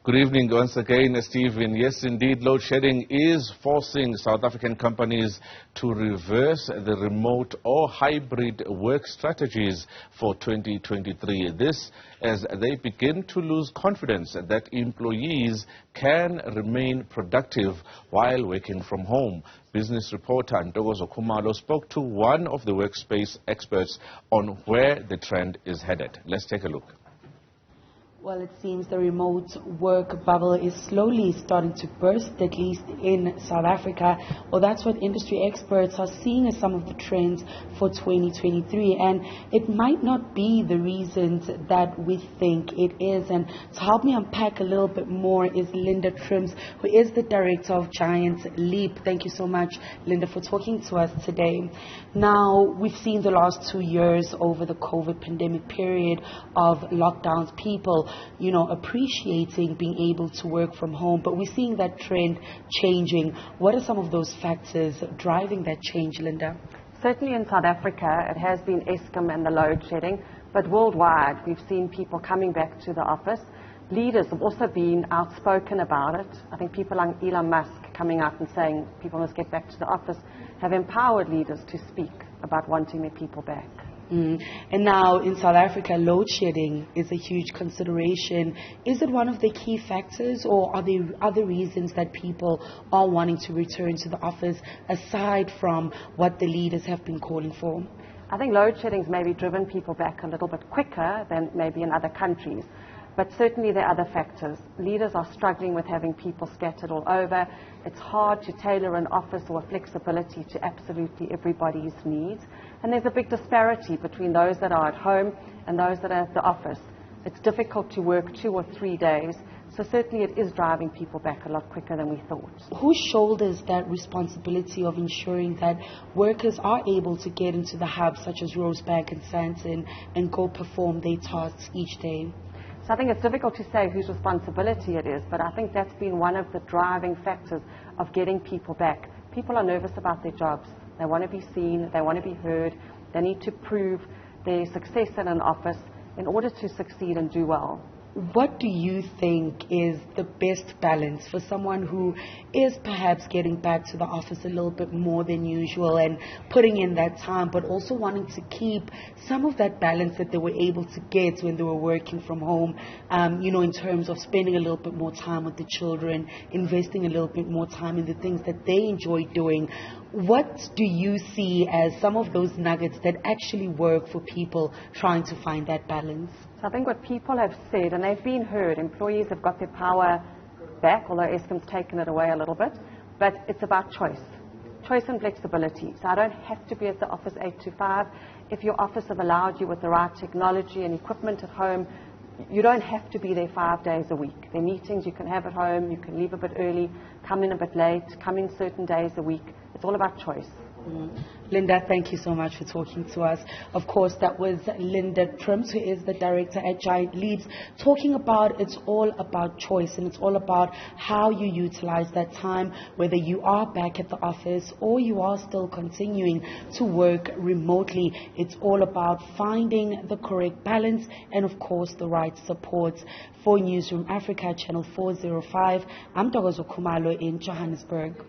Good evening once again, Stephen. Yes, indeed, load shedding is forcing South African companies to reverse the remote or hybrid work strategies for 2023. This as they begin to lose confidence that employees can remain productive while working from home. Business reporter Ntokozo Khumalo spoke to one of the workspace experts on where the trend is headed. Let's take a look. Well, it seems the remote work bubble is slowly starting to burst, at least in South Africa. Well, that's what industry experts are seeing as some of the trends for 2023. And it might not be the reasons that we think it is. And to help me unpack a little bit more is Linda Trims, who is the director of Giant Leap. Thank you so much, Linda, for talking to us today. Now, we've seen the last 2 years over the COVID pandemic period of lockdowns, people appreciating being able to work from home, but we're seeing that trend changing. What are some of those factors driving that change, Linda? Certainly in South Africa, it has been Eskom and the load shedding, but worldwide, we've seen people coming back to the office. Leaders have also been outspoken about it. I think people like Elon Musk coming out and saying people must get back to the office have empowered leaders to speak about wanting their people back. And now in South Africa, load shedding is a huge consideration. Is it one of the key factors, or are there other reasons that people are wanting to return to the office aside from what the leaders have been calling for? I think load shedding's maybe driven people back a little bit quicker than maybe in other countries. But certainly there are other factors. Leaders are struggling with having people scattered all over. It's hard to tailor an office or a flexibility to absolutely everybody's needs. And there's a big disparity between those that are at home and those that are at the office. It's difficult to work 2 or 3 days. So certainly it is driving people back a lot quicker than we thought. Who shoulders that responsibility of ensuring that workers are able to get into the hubs such as Rosebank and Sandton and go perform their tasks each day? So I think it's difficult to say whose responsibility it is, but I think that's been one of the driving factors of getting people back. People are nervous about their jobs. They want to be seen, they want to be heard, they need to prove their success in an office in order to succeed and do well. What do you think is the best balance for someone who is perhaps getting back to the office a little bit more than usual and putting in that time, but also wanting to keep some of that balance that they were able to get when they were working from home, in terms of spending a little bit more time with the children, investing a little bit more time in the things that they enjoy doing? What do you see as some of those nuggets that actually work for people trying to find that balance? So I think what people have said, and they've been heard, employees have got their power back, although Eskom's taken it away a little bit, but it's about choice. Choice and flexibility. So I don't have to be at the office 8 to 5. If your office have allowed you with the right technology and equipment at home, you don't have to be there 5 days a week. There are meetings you can have at home, you can leave a bit early, come in a bit late, come in certain days a week. It's all about choice. Linda, thank you so much for talking to us. Of course, that was Linda Trims, who is the director at Giant Leap, talking about it's all about choice and it's all about how you utilize that time, whether you are back at the office or you are still continuing to work remotely. It's all about finding the correct balance and, of course, the right support. For Newzroom Africa, Channel 405, I'm Ntokozo Khumalo in Johannesburg.